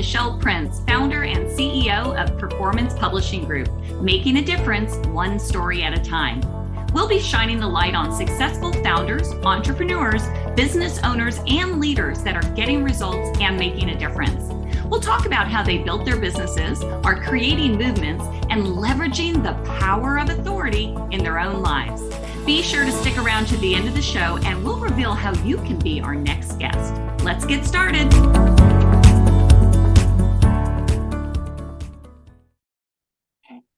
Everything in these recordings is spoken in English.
Michelle Prince, founder and CEO of Performance Publishing Group, making a difference one story at a time. We'll be shining the light on successful founders, entrepreneurs, business owners, and leaders that are getting results and making a difference. We'll talk about how they built their businesses, are creating movements, and leveraging the power of authority in their own lives. Be sure to stick around to the end of the show and we'll reveal how you can be our next guest. Let's get started.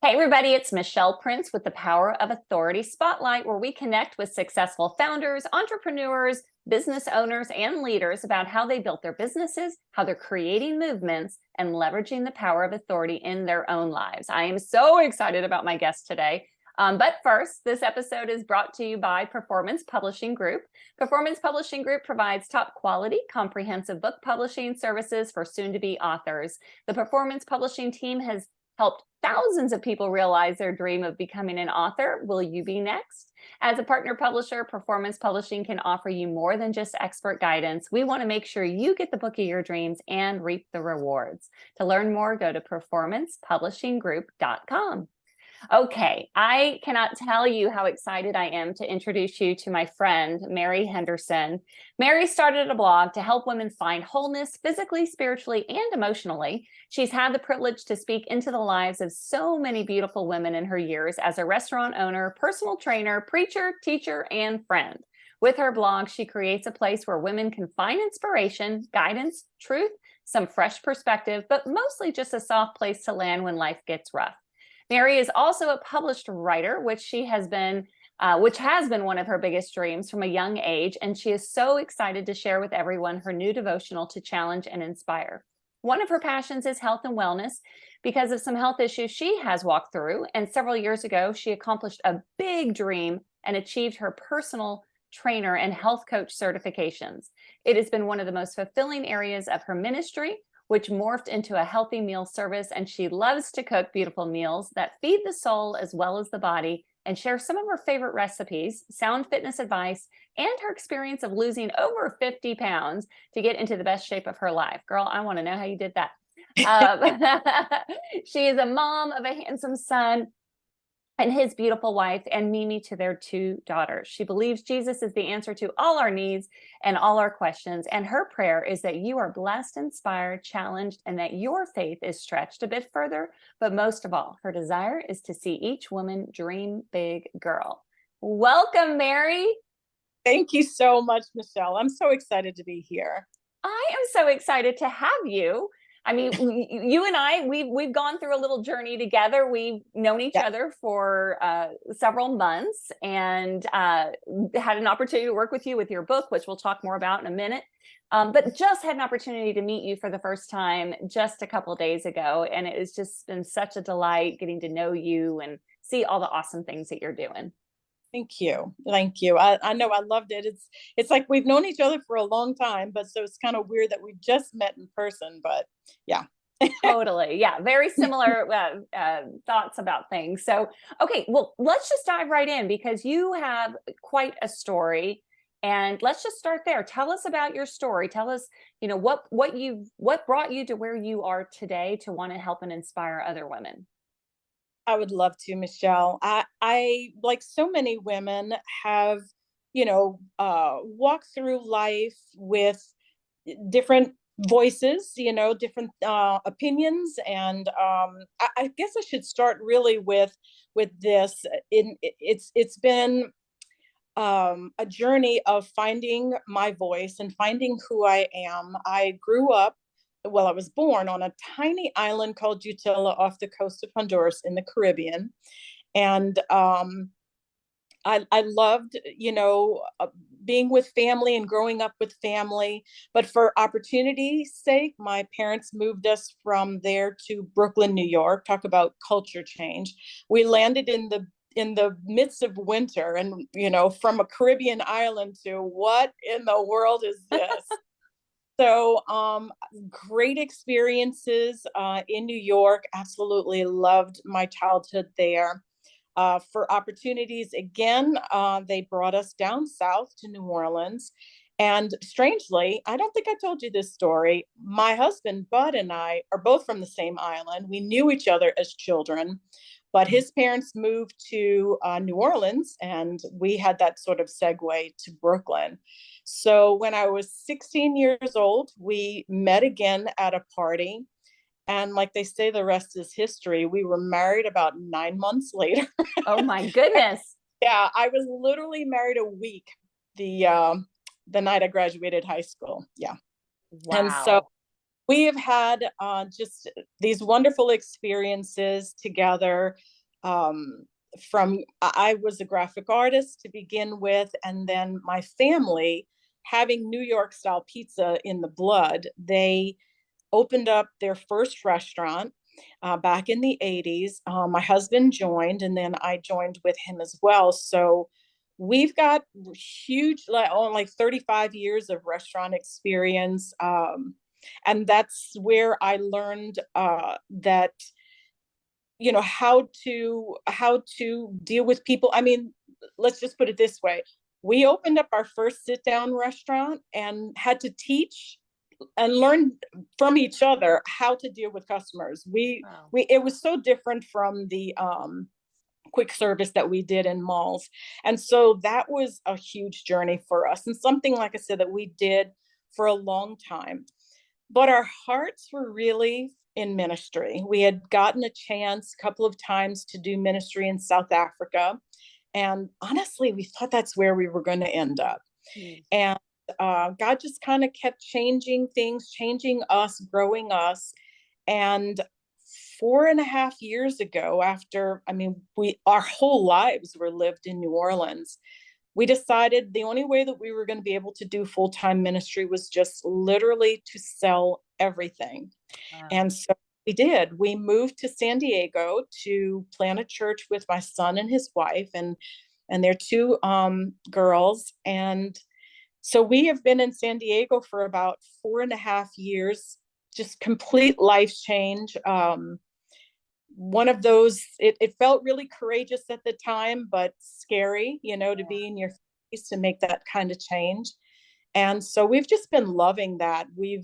Hey everybody, it's Michelle Prince with the Power of Authority Spotlight, where we connect with successful founders, entrepreneurs, business owners, and leaders about how they built their businesses, how they're creating movements, and leveraging the power of authority in their own lives. I am so excited about my guest today. But first, this episode is brought to you by Performance Publishing Group. Performance Publishing Group provides top quality, comprehensive book publishing services for soon-to-be authors. The Performance Publishing team has helped thousands of people realize their dream of becoming an author. Will you be next? As a partner publisher, Performance Publishing can offer you more than just expert guidance. We want to make sure you get the book of your dreams and reap the rewards. To learn more, go to performancepublishinggroup.com. Okay, I cannot tell you how excited I am to introduce you to my friend, Mary Henderson. Mary started a blog to help women find wholeness physically, spiritually, and emotionally. She's had the privilege to speak into the lives of so many beautiful women in her years as a restaurant owner, personal trainer, preacher, teacher, and friend. With her blog, she creates a place where women can find inspiration, guidance, truth, some fresh perspective, but mostly just a soft place to land when life gets rough. Mary is also a published writer, which has been one of her biggest dreams from a young age, and she is so excited to share with everyone her new devotional to challenge and inspire. One of her passions is health and wellness because of some health issues she has walked through, and several years ago, she accomplished a big dream and achieved her personal trainer and health coach certifications. It has been one of the most fulfilling areas of her ministry, which morphed into a healthy meal service, and she loves to cook beautiful meals that feed the soul as well as the body, and share some of her favorite recipes, sound fitness advice, and her experience of losing over 50 pounds to get into the best shape of her life. Girl, I want to know how you did that. She is a mom of a handsome son and his beautiful wife, and Mimi to their 2 daughters. She believes Jesus is the answer to all our needs and all our questions. And her prayer is that you are blessed, inspired, challenged, and that your faith is stretched a bit further. But most of all, her desire is to see each woman dream big, girl. Welcome, Mary. Thank you so much, Michelle. I'm so excited to be here. I am so excited to have you. I mean, you and I, we've gone through a little journey together. We've known each other for several months, and had an opportunity to work with you with your book, which we'll talk more about in a minute. But just had an opportunity to meet you for the first time just a couple of days ago, and it has just been such a delight getting to know you and see all the awesome things that you're doing. Thank you. Thank you. I know I loved it. It's like we've known each other for a long time, but so it's kind of weird that we just met in person, but yeah. Totally. Yeah. Very similar thoughts about things. So, okay, well, let's just dive right in because you have quite a story, and let's just start there. Tell us about your story. Tell us, what brought you to where you are today to want to help and inspire other women. I would love to, Michelle. I like so many women have, walked through life with different voices, different opinions. And I guess I should start really with this. It's been a journey of finding my voice and finding who I am. I was born on a tiny island called Utila off the coast of Honduras in the Caribbean. And I loved, being with family and growing up with family. But for opportunity's sake, my parents moved us from there to Brooklyn, New York. Talk about culture change. We landed in the midst of winter, and, from a Caribbean island to what in the world is this? So great experiences in New York. Absolutely loved my childhood there. For opportunities, again, they brought us down south to New Orleans. And strangely, I don't think I told you this story. My husband, Bud, and I are both from the same island. We knew each other as children, but his parents moved to New Orleans, and we had that sort of segue to Brooklyn. So when I was 16 years old, we met again at a party. And like they say, the rest is history. We were married about 9 months later. Oh my goodness. Yeah, I was literally married a week the the night I graduated high school. Yeah. And so Wow. we have had just these wonderful experiences together. Um, from I was a graphic artist to begin with, and then my family, having New York style pizza in the blood, they opened up their first restaurant back in the 80s. My husband joined, and then I joined with him as well. So we've got huge, like 35 years of restaurant experience. And that's where I learned that, how to deal with people. I mean, let's just put it this way. We opened up our first sit down restaurant and had to teach and learn from each other how to deal with customers. Wow. We It was so different from the quick service that we did in malls. And so that was a huge journey for us, and something, like I said, that we did for a long time. But our hearts were really in ministry. We had gotten a chance a couple of times to do ministry in South Africa. And honestly, we thought that's where we were going to end up. Mm. And God just kind of kept changing things, changing us, growing us. And 4.5 years ago, after, I mean, our whole lives were lived in New Orleans, we decided the only way that we were going to be able to do full-time ministry was just literally to sell everything. Wow. And so we did. We moved to San Diego to plant a church with my son and his wife, and their two girls. And so we have been in San Diego for about 4.5 years, just complete life change. One of those, it felt really courageous at the time, but scary, to Yeah. be in your face to make that kind of change. And so we've just been loving that. We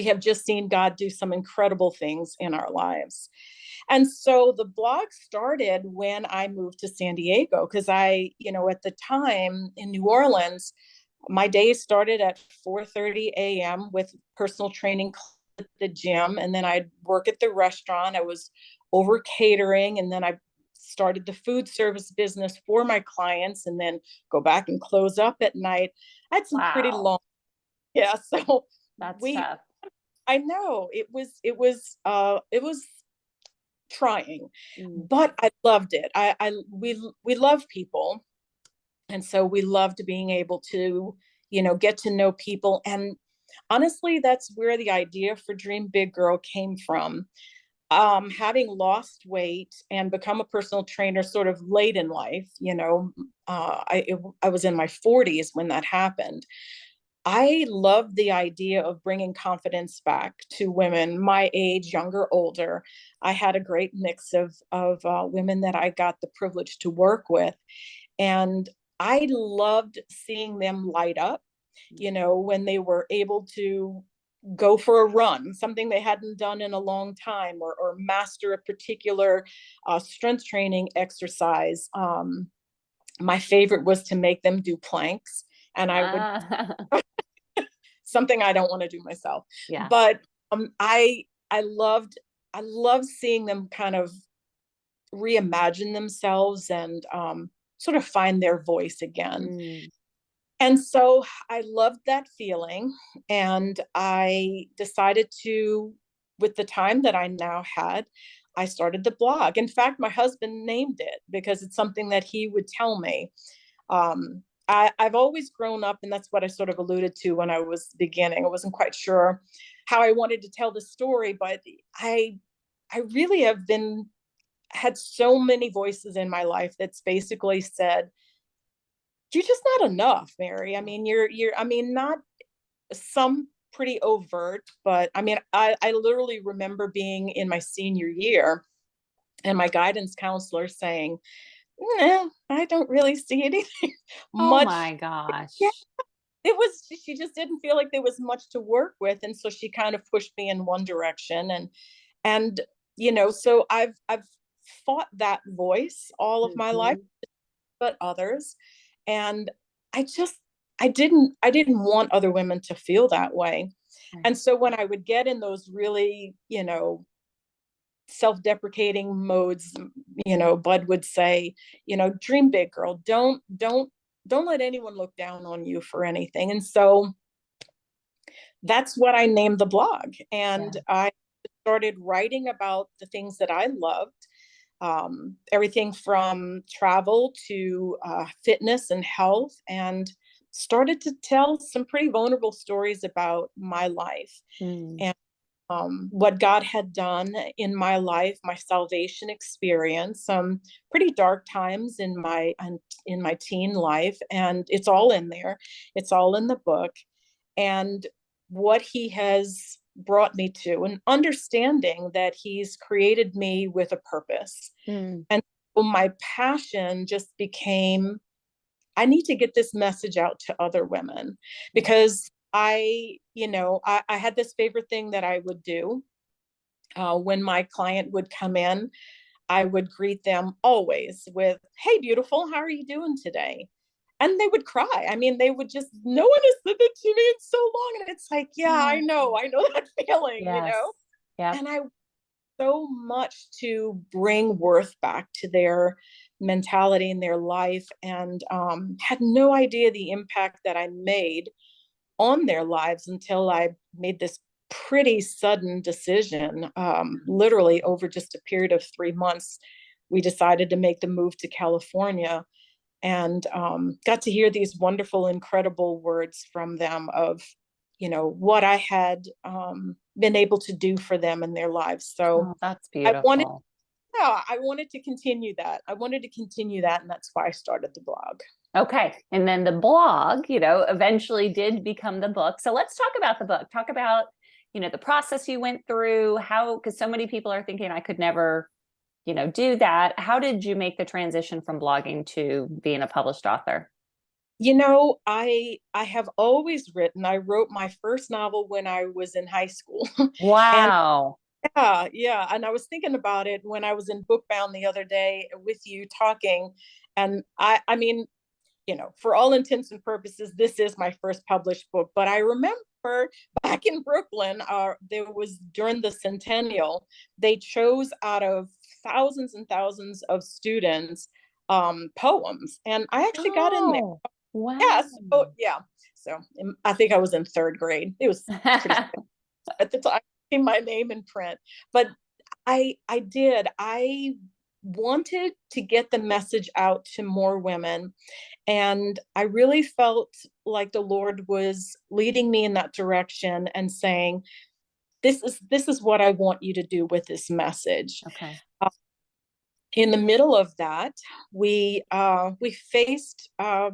have just seen God do some incredible things in our lives. And so the blog started when I moved to San Diego, because at the time in New Orleans, my day started at 4:30 a.m. with personal training at the gym, and then I'd work at the restaurant. I was over catering, and then I started the food service business for my clients, and then go back and close up at night. I had some pretty Wow. long, yeah. So That's we tough. I know it was trying, Mm. but I loved it. We love people, and so we loved being able to, get to know people. And honestly, that's where the idea for Dream Big Girl came from. Having lost weight and become a personal trainer sort of late in life, I was in my 40s when that happened. I love the idea of bringing confidence back to women my age, younger, older. I had a great mix of women that I got the privilege to work with, and I loved seeing them light up. When they were able to go for a run, something they hadn't done in a long time, or master a particular strength training exercise. My favorite was to make them do planks, and I would, Ah. something I don't want to do myself. Yeah. But I loved seeing them kind of reimagine themselves, and sort of find their voice again. Mm. And so I loved that feeling, and I decided to, with the time that I now had, I started the blog. In fact, my husband named it because it's something that he would tell me. I've always grown up, and that's what I sort of alluded to when I was beginning. I wasn't quite sure how I wanted to tell the story, but I really have had so many voices in my life that's basically said, "You're just not enough, Mary." I mean, I mean, not some pretty overt, but I mean, I literally remember being in my senior year and my guidance counselor saying, "Nah, I don't really see anything Oh much. my Yeah, gosh. it was, she just didn't feel like there was much to work with. And so she kind of pushed me in one direction. And, so I've fought that voice all of my life, Mhm. but others. And I just, I didn't want other women to feel that way. And Right. so when I would get in those really, self-deprecating modes, Bud would say, dream big, girl. Don't let anyone look down on you for anything. And so that's what I named the blog. Yeah. And I started writing about the things that I loved, everything from travel to fitness and health, and started to tell some pretty vulnerable stories about my life Mm. and what God had done in my life, my salvation experience, some pretty dark times in my teen life, and it's all in there. It's all in the book, and what He has brought me to, and understanding that He's created me with a purpose. Mm. And so my passion just became, I need to get this message out to other women, Yeah. because I had this favorite thing that I would do when my client would come in. I would greet them always with, "Hey, beautiful, how are you doing today?" And they would cry. I mean, they would just, "No one has said that to me in so long." And it's like, yeah, Oh, I know that feeling. yes. Yep. And I so much to bring worth back to their mentality and their life, and had no idea the impact that I made on their lives until I made this pretty sudden decision. Literally over just a period of 3 months, we decided to make the move to California, and got to hear these wonderful, incredible words from them of, what I had been able to do for them in their lives. So Oh, that's I wanted, beautiful. yeah, I wanted to continue that. And that's why I started the blog. Okay. And then the blog, eventually did become the book. So let's talk about the book. Talk about, the process you went through, how, because so many people are thinking I could never, do that. How did you make the transition from blogging to being a published author? I have always written. I wrote my first novel when I was in high school. And Wow. yeah, yeah. And I was thinking about it when I was in Bookbound the other day with you talking. And I mean, for all intents and purposes, this is my first published book. But I remember back in Brooklyn, there was during the centennial, they chose out of thousands and thousands of students poems. And I actually got in there. Oh, wow. Yeah. So, yeah. So I think I was in third grade. It was pretty at the time, seeing my name in print. But I wanted to get the message out to more women, and I really felt like the Lord was leading me in that direction and saying, this is what I want you to do with this message. Okay. In the middle of that, we faced a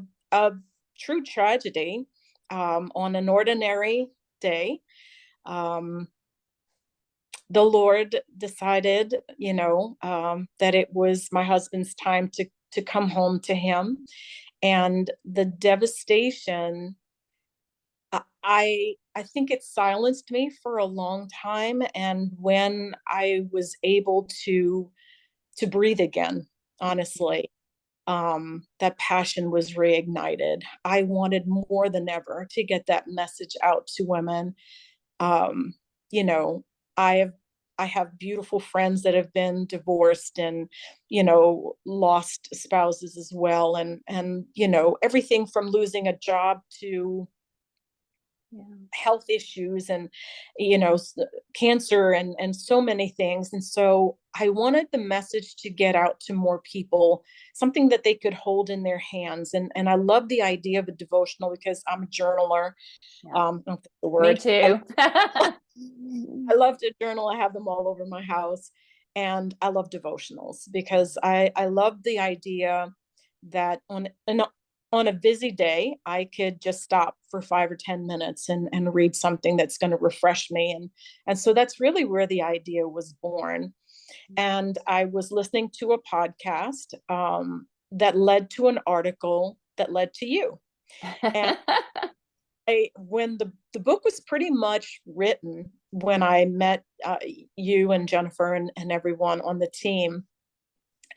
true tragedy on an ordinary day. Um, the Lord decided, that it was my husband's time to come home to Him, and the devastation. I think it silenced me for a long time, and when I was able to breathe again, honestly, that passion was reignited. I wanted more than ever to get that message out to women. Um, you know, I have I have beautiful friends that have been divorced and, lost spouses as well, and everything from losing a job to Yeah. health issues, and cancer, and so many things. And so I wanted the message to get out to more people, something that they could hold in their hands. And I love the idea of a devotional because I'm a journaler. Yeah. I don't think the Me word. too. I love to journal. I have them all over my house. And I love devotionals because I love the idea that on a busy day, I could just stop for 5 or 10 minutes and read something that's going to refresh me. And so that's really where the idea was born. And I was listening to a podcast. that led to an article that led to you. And when the book was pretty much written, when I met you and Jennifer and everyone on the team,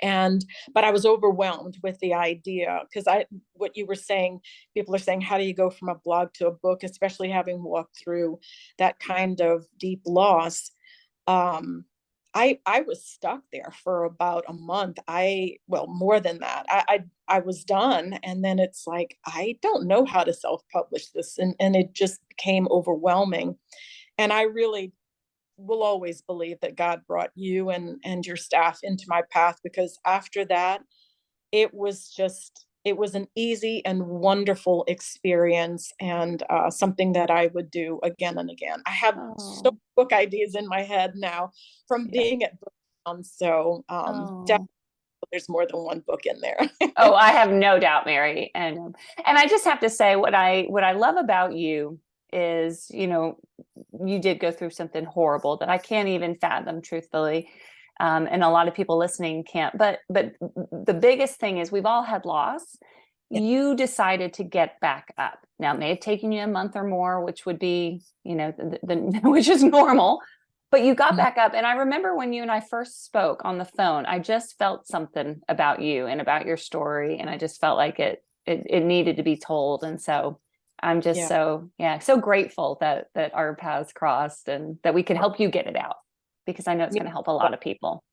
but I was overwhelmed with the idea, because what you were saying, people are saying, how do you go from a blog to a book, especially having walked through that kind of deep loss. um I was stuck there for about a month. Well, more than that. I was done, and then it's like, I don't know how to self-publish this, and it just became overwhelming. And I really will always believe that God brought you and your staff into my path, because after that, it was an easy and wonderful experience, and something that I would do again and again. I have so Oh, many book ideas in my head now from yeah. being at Brown, so definitely Oh. there's more than one book in there. Oh, I have no doubt, Mary. And I just have to say, what I love about you is, you did go through something horrible that I can't even fathom, truthfully. And a lot of people listening can't. But the biggest thing is, we've all had loss. Yeah. You decided to get back up. Now, it may have taken you a month or more, which would be, which is normal. But you got Mhm. back up. And I remember when you and I first spoke on the phone, I just felt something about you and about your story. And I just felt like it needed to be told. And so I'm just Yeah. so grateful that our paths crossed and that we could help you get it out, because I know it's Me- going to help a lot of people.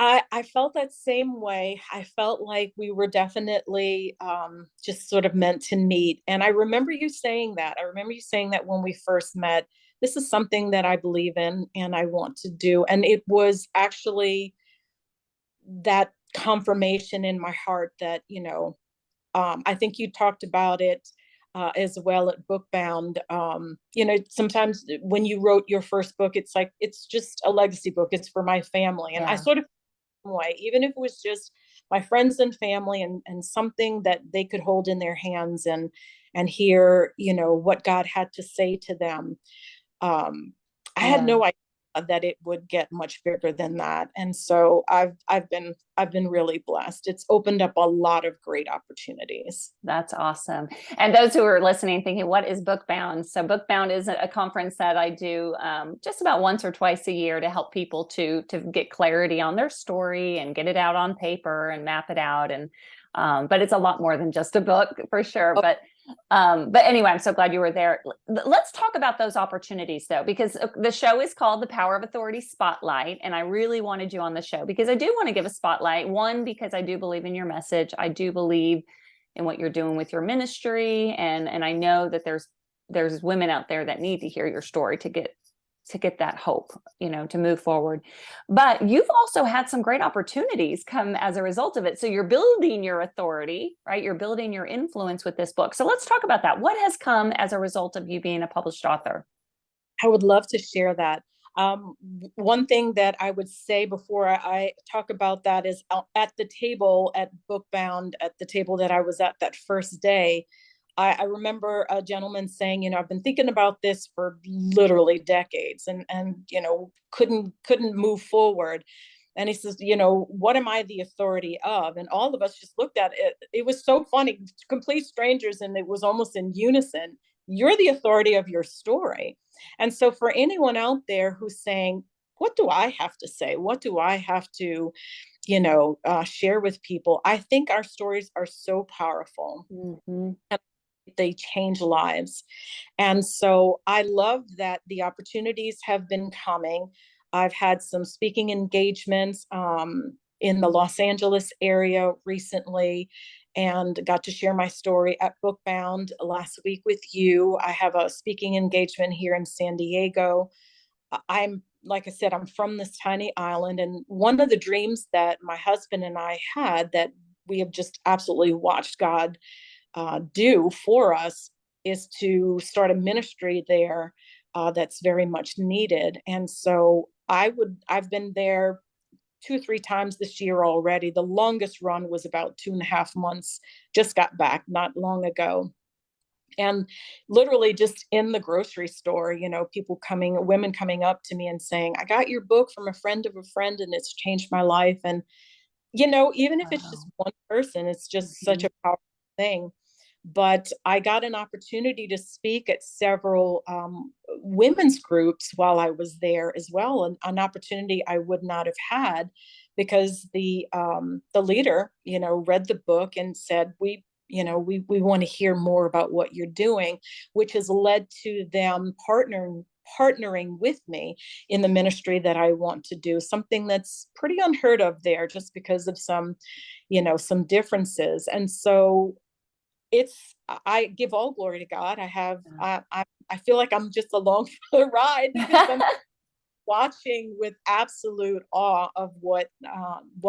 I felt that same way. I felt like we were definitely just sort of meant to meet. And I remember you saying that. I remember you saying that when we first met, this is something that I believe in and I want to do. And it was actually that confirmation in my heart that, I think you talked about it as well at Bookbound. Sometimes when you wrote your first book, it's like, it's just a legacy book. It's for my family. And I Yeah. sort of way, even if it was just my friends and family, and something that they could hold in their hands and hear, what God had to say to them. um, I had Yeah. no idea that it would get much bigger than that, and so I've been really blessed. It's opened up a lot of great opportunities. That's awesome. And those who are listening thinking, what is Bookbound? So Bookbound is a conference that I do just about once or twice a year to help people to get clarity on their story and get it out on paper and map it out. And but it's a lot more than just a book, for sure. Oh, But anyway, I'm so glad you were there. Let's talk about those opportunities, though, because the show is called The Power of Authority Spotlight. And I really wanted you on the show because I do want to give a spotlight. One, because I do believe in your message. I do believe in what you're doing with your ministry. And I know that there's women out there that need to hear your story to get that hope, to move forward. But you've also had some great opportunities come as a result of it. So you're building your authority, right? You're building your influence with this book. So let's talk about that. What has come as a result of you being a published author? I would love to share that. One thing that I would say before I talk about that is, at the table at Bookbound, at the table that I was at that first day, I remember a gentleman saying, I've been thinking about this for literally decades, and couldn't move forward. And he says, what am I the authority of? And all of us just looked at it. It was so funny, complete strangers, and it was almost in unison. You're the authority of your story. And so, for anyone out there who's saying, what do I have to say? What do I have to, share with people? I think our stories are so powerful. Mm-hmm. They change lives. And so I love that the opportunities have been coming. I've had some speaking engagements in the Los Angeles area recently, and got to share my story at Bookbound last week with you. I have a speaking engagement here in San Diego. I'm, like I said, I'm from this tiny island. And one of the dreams that my husband and I had, that we have just absolutely watched God do for us, is to start a ministry there that's very much needed. And so I've been there 2 or 3 times this year already. The longest run was about 2.5 months. Just got back not long ago. And literally just in the grocery store, women coming up to me and saying, I got your book from a friend of a friend and it's changed my life. And Even if it's just Wow. one person, it's just such Mhm. a powerful thing. But I got an opportunity to speak at several women's groups while I was there as well, and an opportunity I would not have had because the leader, read the book and said, we want to hear more about what you're doing, which has led to them partnering with me in the ministry that I want to do, something that's pretty unheard of there just because of some differences. And so it's I give all glory to God. I feel like I'm just along for the ride because I'm watching with absolute awe of what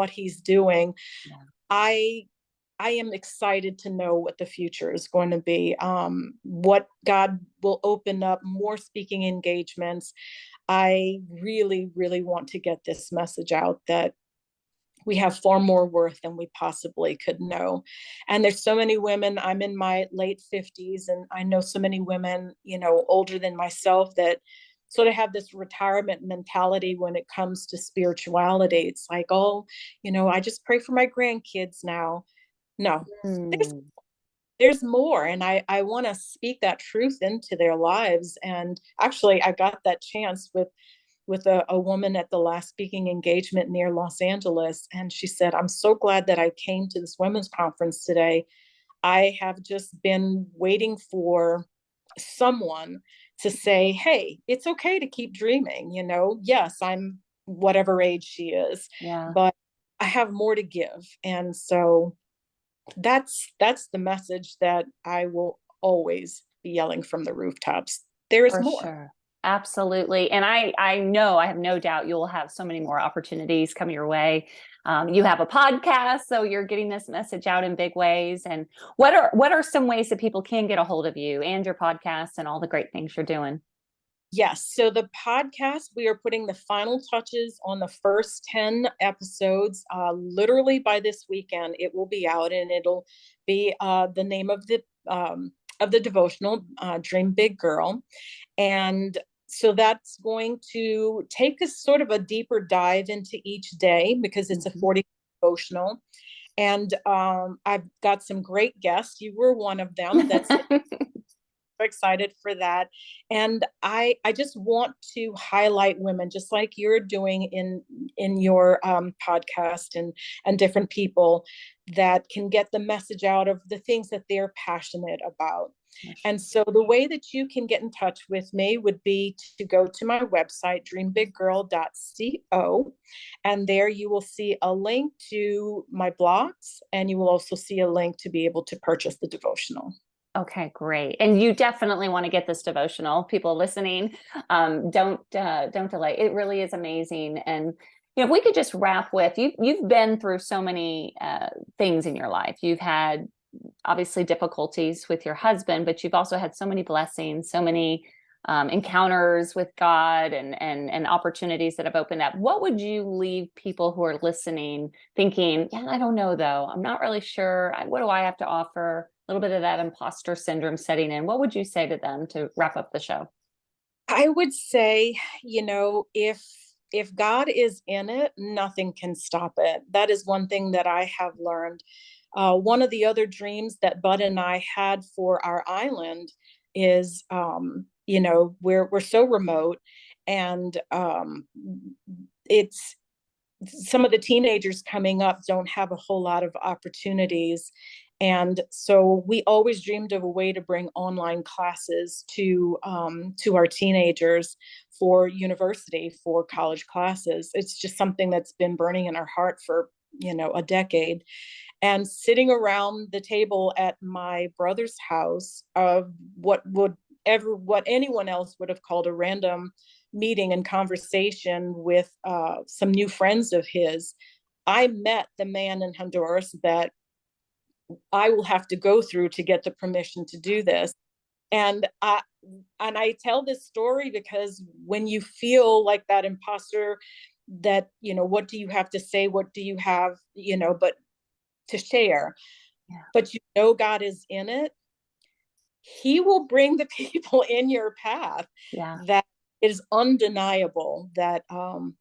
he's doing. Yeah, I I am excited to know what the future is going to be. What God will open up more speaking engagements. I really, really want to get this message out that we have far more worth than we possibly could know. And there's so many women, I'm in my late 50s, and I know so many women, older than myself that sort of have this retirement mentality when it comes to spirituality. It's like, oh, I just pray for my grandkids now. No, there's mm, there's more, and I want to speak that truth into their lives. And actually, I got that chance with a woman at the last speaking engagement near Los Angeles. And she said, I'm so glad that I came to this women's conference today. I have just been waiting for someone to say, hey, it's okay to keep dreaming. Yes, I'm whatever age she is, yeah, but I have more to give. And so that's the message that I will always be yelling from the rooftops. There is for more. sure. Absolutely. And I know, I have no doubt you'll have so many more opportunities come your way. You have a podcast, so you're getting this message out in big ways. And what are some ways that people can get a hold of you and your podcast and all the great things you're doing? Yes. So the podcast, we are putting the final touches on the first 10 episodes. Literally by this weekend, it will be out, and it'll be the name of the devotional, Dream Big Girl. And so that's going to take us sort of a deeper dive into each day because it's a Mhm. 40 devotional. And I've got some great guests. You were one of them. That's excited for that. And I just want to highlight women just like you're doing in your podcast, and different people that can get the message out of the things that they're passionate about. And so the way that you can get in touch with me would be to go to my website, dreambiggirl.co. And there you will see a link to my blogs, and you will also see a link to be able to purchase the devotional. Okay, great. And you definitely want to get this devotional. People listening, don't delay. It really is amazing. And if we could just wrap with you've been through so many things in your life. You've had obviously difficulties with your husband, but you've also had so many blessings, so many encounters with God, and opportunities that have opened up. What would you leave people who are listening thinking, yeah, I don't know though. I'm not really sure. What do I have to offer? A little bit of that imposter syndrome setting in. What would you say to them to wrap up the show? I would say, if God is in it, nothing can stop it. That is one thing that I have learned. One of the other dreams that Bud and I had for our island is, we're so remote, and it's some of the teenagers coming up don't have a whole lot of opportunities. And so we always dreamed of a way to bring online classes to our teenagers for university, for college classes. It's just something that's been burning in our heart for a decade. And sitting around the table at my brother's house of what anyone else would have called a random meeting and conversation with some new friends of his, I met the man in Honduras that I will have to go through to get the permission to do this. And I tell this story because when you feel like that imposter, that what do you have to say? What do you have, but to share? Yeah. But God is in it. He will bring the people in your path Yeah. that it is undeniable that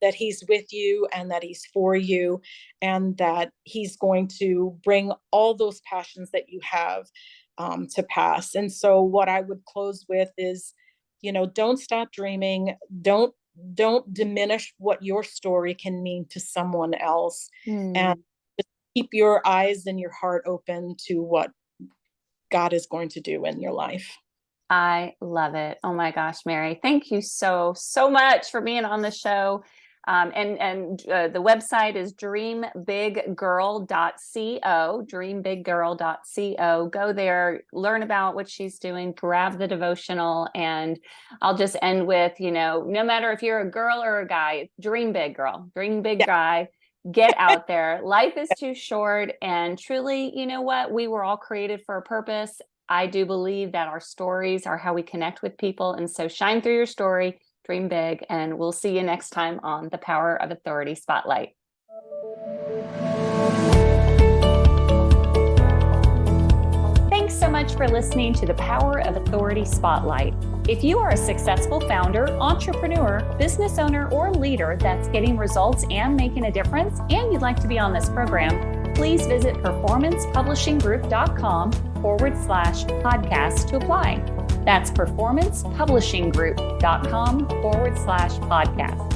that he's with you and that he's for you, and that he's going to bring all those passions that you have to pass. And so, what I would close with is, don't stop dreaming. Don't diminish what your story can mean to someone else, and Hmm. just keep your eyes and your heart open to what God is going to do in your life. I love it. Oh my gosh, Mary, thank you so much for being on the show. And the website is dreambiggirl.co, dreambiggirl.co. Go there, learn about what she's doing, grab the devotional. And I'll just end with, no matter if you're a girl or a guy, dream big, girl, dream big, Yeah. guy. Get out there. Life is too short. And truly, you know what? We were all created for a purpose. I do believe that our stories are how we connect with people. And so shine through your story, dream big, and we'll see you next time on the Power of Authority Spotlight. Thanks so much for listening to the Power of Authority Spotlight. If you are a successful founder, entrepreneur, business owner, or leader that's getting results and making a difference, and you'd like to be on this program, please visit performancepublishinggroup.com/podcast to apply. That's performancepublishinggroup.com/podcast.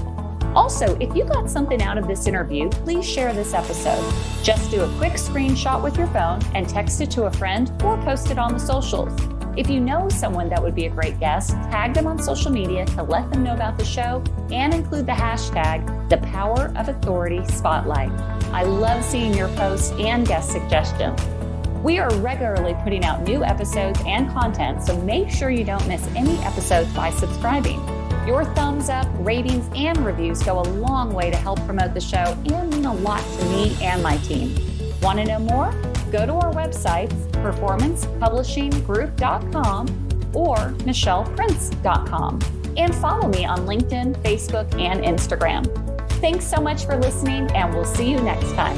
Also, if you got something out of this interview, please share this episode. Just do a quick screenshot with your phone and text it to a friend or post it on the socials. If you know someone that would be a great guest, tag them on social media to let them know about the show and include the hashtag #ThePowerOfAuthoritySpotlight. I love seeing your posts and guest suggestions. We are regularly putting out new episodes and content, so make sure you don't miss any episodes by subscribing. Your thumbs up, ratings, and reviews go a long way to help promote the show and mean a lot to me and my team. Want to know more? Go to our websites, performancepublishinggroup.com or michelleprince.com, and follow me on LinkedIn, Facebook, and Instagram. Thanks so much for listening, and we'll see you next time.